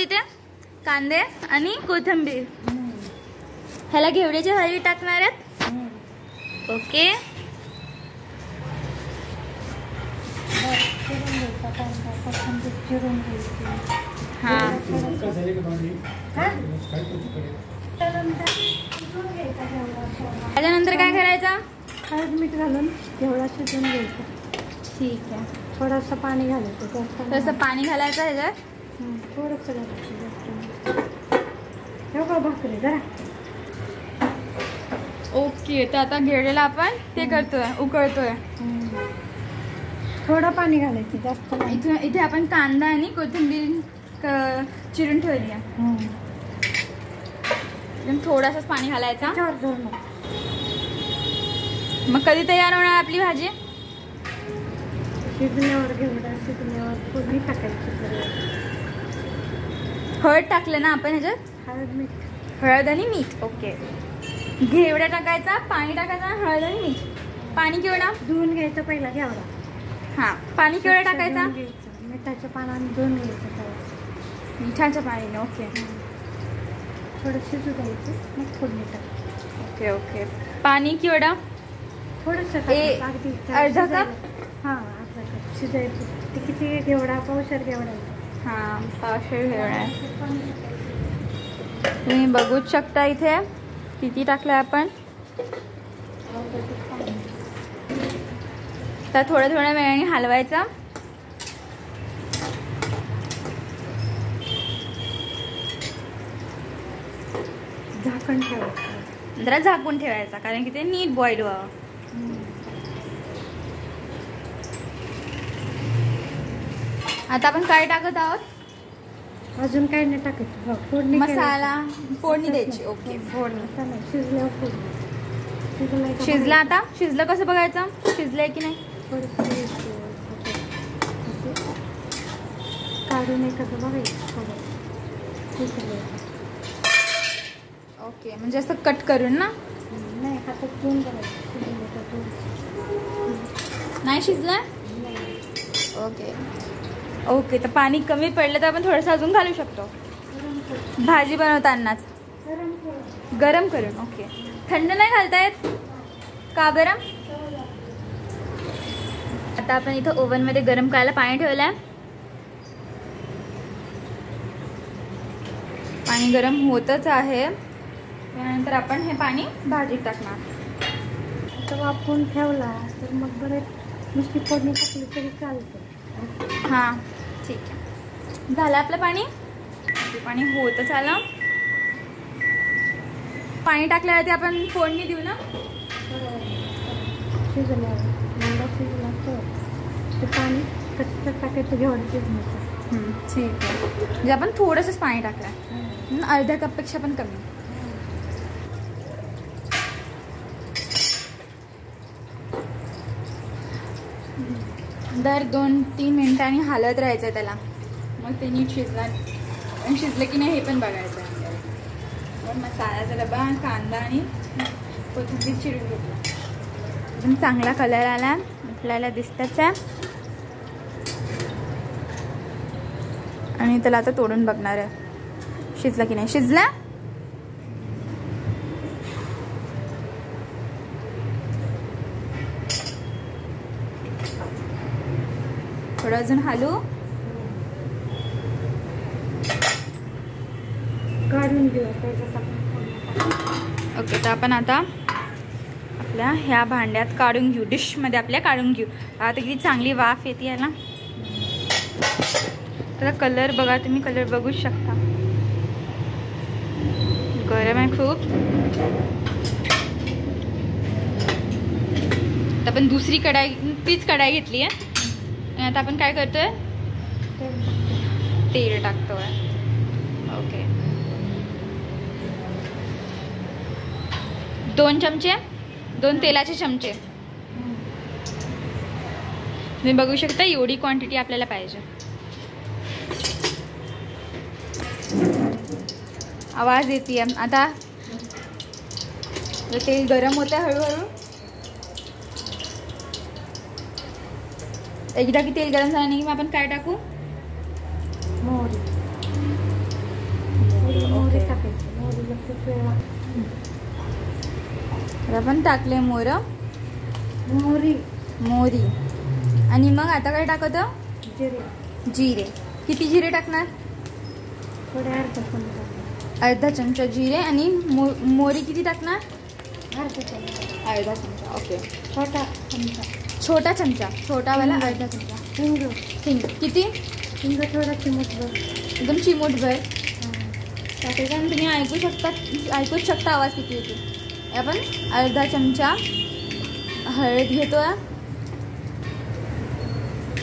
इथे कांदे आणि कोथिंबीर. ह्याला घेवड्याची भाजी टाकणार आहेत. ओके. हा त्याच्यानंतर काय करायचं? हळद मीठ घालून घेवडा शिजवून घ्यायचा. ठीक आहे. थोडंसं पाणी घालायचं. थोडंसं पाणी घालायचं ह्याच्यात. थोडंसं घालायचं. ठेव भाकरी जरा. ओके. तर आता घेवड्याला आपण ते करतोय, उकळतोय. थोडं पाणी घालायचं, जास्त नाही. इथे आपण कांदा आणि कोथिंबीर चिरून ठेवली आहे. थोडासाच पाणी घालायचा. मग कधी तयार होणार आपली भाजी? शिजल्यावर घेवडा शिजल्यावर फोडणी टाकायची. हळद टाकलं ना आपण ह्याच्यात? हळद आणि मीठ. ओके. घेवडा टाकायचा, पाणी टाकायचं, हळद आणि मीठ. पाणी केवढा? धुवून घ्यायचं पहिला घेवडा. हा. पाणी केवढा टाकायचा? मिठाच्या पाण्याने धुवून घ्यायचं. मिठाच्या पाण्याने. ओके. थोडं शिजू द्यायचं, मग फोडणी टाकायची. Okay okay. पाणी केवढा? थोडंसं अर्धा कप. हां, अर्धा कप शिजायचं. ते किती घेवडा? पावशेर घेवडा. हां, पावशेर घेवडा आहे. तुम्ही बघूच शकता इथे किती टाकलंय आपण. तर थोड्या थोड्या वेळाने हलवायचा. झाकण ठेवायचं. जरा झाकून ठेवायचा, कारण की ते नीट बॉईल व्हावं. आता आपण काय टाकत आहोत? अजून काय नाही टाकायचं. फोडणी, मसाला, फोडणी द्यायची. ओके. फोडणी. शिजल्यावर फोडणी. शिजला. आता शिजलं कसं बघायचं? शिजलंय की नाही? काढून एखादं बघायचं. ओके. म्हणजे असं कट करून ना? नाही, हातात घेऊन बघायचं. नाही शिजलं? Okay okay. तर पाणी कमी पडलं तर आपण थोडंसं अजून घालू शकतो भाजी बनवतानाच. गरम करून. ओके. थंड नाही घालतायत का बरं? आता आपण इथं ओव्हन मध्ये गरम करायला पाणी ठेवलंय. पाणी गरम होतच आहे. त्यानंतर आपण हे पाणी भाजीत टाकणार. आता वाफवून ठेवला तर मग बरेच नुसती फोडणी टाकली तरी चालतं. हां, ठीक आहे. झालं आपलं पाणी. ते पाणी होतच आलं. पाणी टाकल्यावरती आपण फोडणी देऊ ना? शिजल्यावर शिजला तर ते पाणी कच्चं टाकायचं घेवडा शिजण्याचं. ठीक आहे. म्हणजे आपण थोडंसंच पाणी टाकलं, अर्ध्या कपपेक्षा पण कमी. दर 2-3 मिनिटांनी हलत राहायचं त्याला. मग ते नीट शिजलं की नाही हे पण बघायचं आहे. पण मसाल्याचा डबा, कांदा आणि कोथिंबीर चिरून घेतला. एकदम चांगला कलर आला, आपल्याला दिसतच आहे. आणि त्याला आता तोडून बघणार आहे शिजला की नाही. शिजला. थोडं अजून हलू. काढून घेऊ. ओके. तर आपण आता आपल्या ह्या भांड्यात काढून घेऊ. डिशमध्ये आपल्या काढून घेऊ. आता किती चांगली वाफ येते ना. त्याचा कलर बघा तुम्ही. कलर बघूच शकता. गरम आहे खूप. तर आपण दुसरी कढाई, तीच कढाई घेतली आहे. आता आपण काय करतोय? तेल टाकतोय. ओके. 2 चमचे, 2 तेलाचे चमचे. तुम्ही बघू शकता एवढी क्वांटिटी आपल्याला पाहिजे. आवाज येते. आता तेल गरम होतं हळूहळू. एकदा की तेल गरम झालं नाही की मग आपण काय टाकू? खूप वेळ लागतो. आता आपण टाकले मोहरी, मोहरी. आणि मग आता काय टाकतो? जिरे. जिरे. किती जिरे टाकणार? थोडे अर्धा चमचा. अर्धा चमचा जिरे. आणि मोहरी किती टाकणार? अर्धा चमचा. अर्धा चमचा. ओके. छोटा चमचा. छोटा चमचा. छोटावाला अर्धा चमचा. हिंग किती? हिंग थोडा चिमूटभर. एकदम चिमूटभर टाकायचं. आणि तुम्ही ऐकूच शकता आवाज किती येतो. आपण अर्धा चमचा हळद घेतो.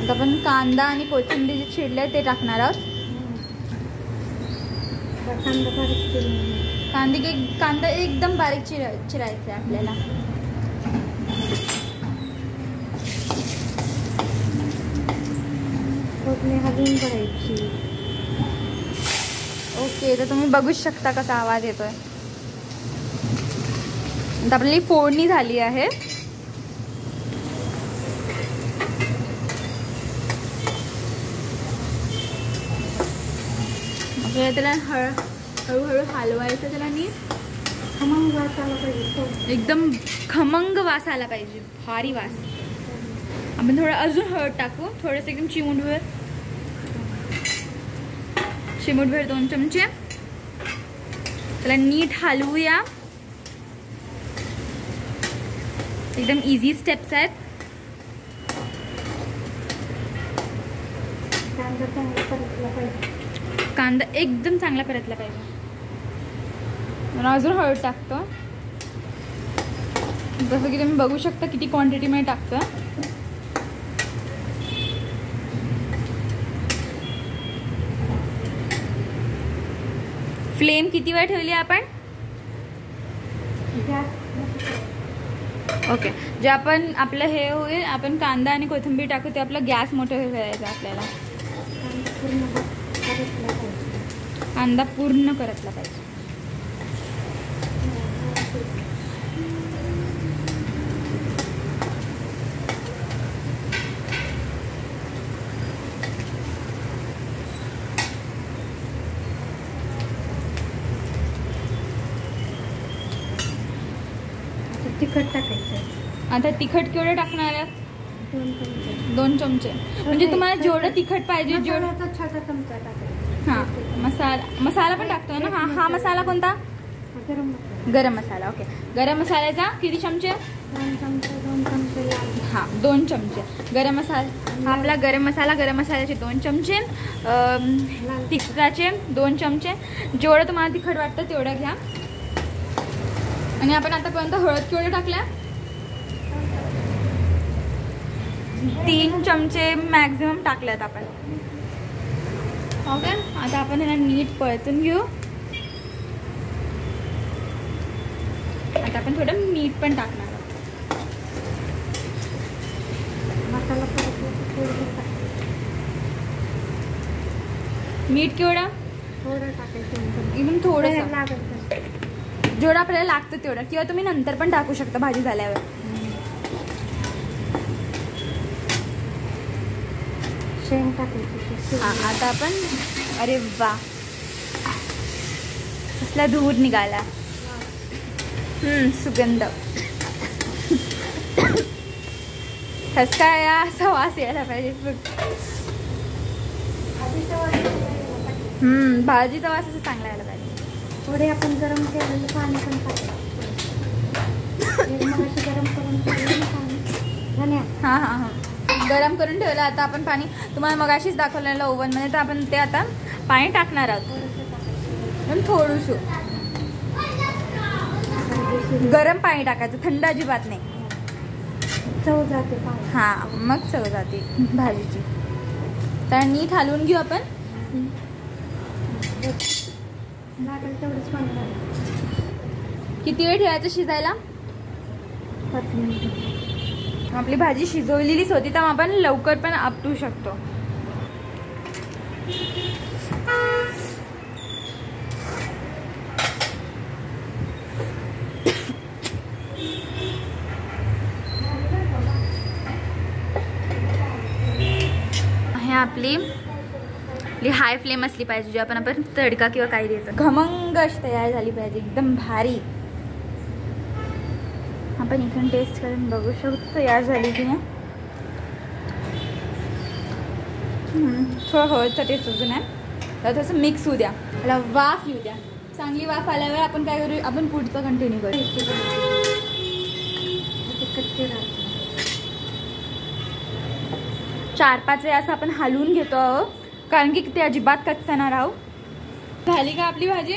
आता आपण कांदा आणि कोथिंबीर जे चिरले ते टाकणार आहोत. कांदा एकदम बारीक चिरायचा आहे आपल्याला. फोडणी हलवून करायची. ओके. तर तुम्ही बघूच शकता कसा आवाज येतोय. आता आपली फोडणी झाली आहे. त्याला हळूहळू हलवायचं. त्याला नीट खमंग वास आला पाहिजे. एकदम खमंग वास आला पाहिजे. भारी वास. आपण थोडं अजून हळद टाकू. थोडंसं एकदम चिमूटभर 2 चमचे. त्याला नीट हलवूया. एकदम इझी स्टेप्स आहेत. कांदा एकदम चांगला परतला पाहिजे. अजून हळद टाकतो. जसं की तुम्ही बघू शकता किती क्वांटिटीमध्ये टाकतो. फ्लेम किती वेळ ठेवली आपण? ओके. जे आपण आपलं हे होईल, आपण कांदा आणि कोथिंबीर टाकू ते आपलं गॅस मोठं करायचं आपल्याला. कांदा पूर्ण करतला पाहिजे. तिखट टाकायचं. आता तिखट केवढं टाकणार आहे? 2 चमचे. म्हणजे तुम्हाला जेवढं तिखट पाहिजे जेवढं. छोटा चमचा टाकायचा. हां. मसाला पण टाकतोय ना. हा मसाला कोणता? गरम मसाला. ओके. गरम मसाल्याचा किती चमचे? 2 चमचे. हां 2 चमचे गरम मसाला. हा आपला गरम मसाल्याचे 2 चमचे. तिखटाचे 2 चमचे. जेवढं तुम्हाला तिखट वाटतं तेवढं घ्या. आणि आपण आतापर्यंत हळद केवढं टाकल्या? 3 चमचे मॅक्झिमम टाकल्यात आपण. ओके. आता आपण ह्याला नीट परतून घेऊ. आता आपण थोडं मीठ पण टाकणार आहोत. मसाला मीठ केवढं? थोडं टाकायचं. एकदम थोडंसं. लागत जेवढं आपल्याला लागतं तेवढं. किंवा तुम्ही नंतर पण टाकू शकता भाजी झाल्यावर. शेंग टाकायची. हां. आता आपण अरे वा कसला धूर निघाला. सुगंध ठसका असा वास यायला पाहिजे. भाजीचा वास असं चांगला यायला पाहिजे. थोडे आपण गरम केलेलं पाणी पण टाकायचं. गरम करून ठेवलेलं पाणी. हां गरम करून ठेवलं. आता आपण पाणी तुम्हाला मगाशीच दाखवलेलं ओव्हनमध्ये. तर आपण ते आता पाणी टाकणार आहोत. थोडंसं गरम पाणी टाकायचं. थंड अजिबात नाही. चव जाते पाणी. हां मग चव जाते भाजीची. तर नीट हलवून घेऊ आपण. लागेल तेवढंच पाणी. किती वेळ ठेवायचं शिजायला? 5 मिनिटं. आपली भाजी शिजवलेलीच होती तर आपण लवकर पण आपटू शकतो. हे आपली आपली हाय फ्लेम असली पाहिजे, जे आपण तडका किंवा काही देतो. खमंग अशी तयार झाली पाहिजे, एकदम भारी. आपण इथून टेस्ट करून बघू शकतो तयार झाली की नाही. थोडं हळदचा टेस्ट अजून आहे. तर तसं मिक्स होऊ द्या, त्याला वाफ येऊ द्या. चांगली वाफ आल्यावर आपण काय करू, आपण पुढचं कंटिन्यू करू. 4-5 वेळा असं आपण हलवून घेतो आहोत, कारण की ते अजिबात कच्चा ना राहू. झाली का आपली भाजी?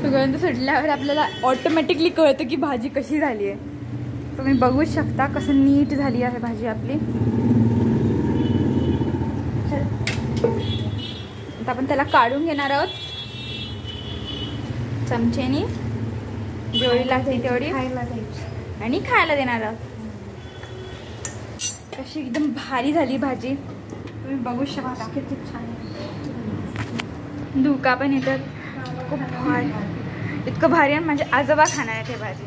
सुगंध सुटल्यावर आपल्याला ऑटोमॅटिकली कळतं की भाजी कशी झाली आहे. तुम्ही बघू शकता कसं नीट झाली आहे भाजी आपली. आता आपण त्याला काढून घेणार आहोत चमचेनी, जेवढी लागते तेवढी आणि खायला देणार आहोत. कशी एकदम भारी झाली भाजी, तुम्ही बघू शकता. किती छान धुका पण येतात, खूप भारी, इतकं भारी. आणि माझे आजोबा खाणार आहे ते भाजी.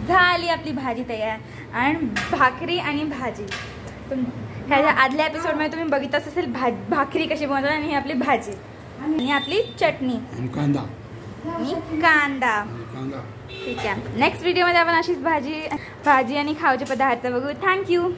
झाली आपली भाजी तयार. आणि भाकरी आणि भाजी, ह्याच्या आदल्या एपिसोडमध्ये तुम्ही बघितलंच असेल भाकरी कशी बनवतात, आणि ही आपली भाजी आणि आपली चटणी आणि कांदा. ठीक आहे, नेक्स्ट व्हिडिओमध्ये आपण अशीच भाजी आणि खाऊचे पदार्थ बघू. थँक्यू.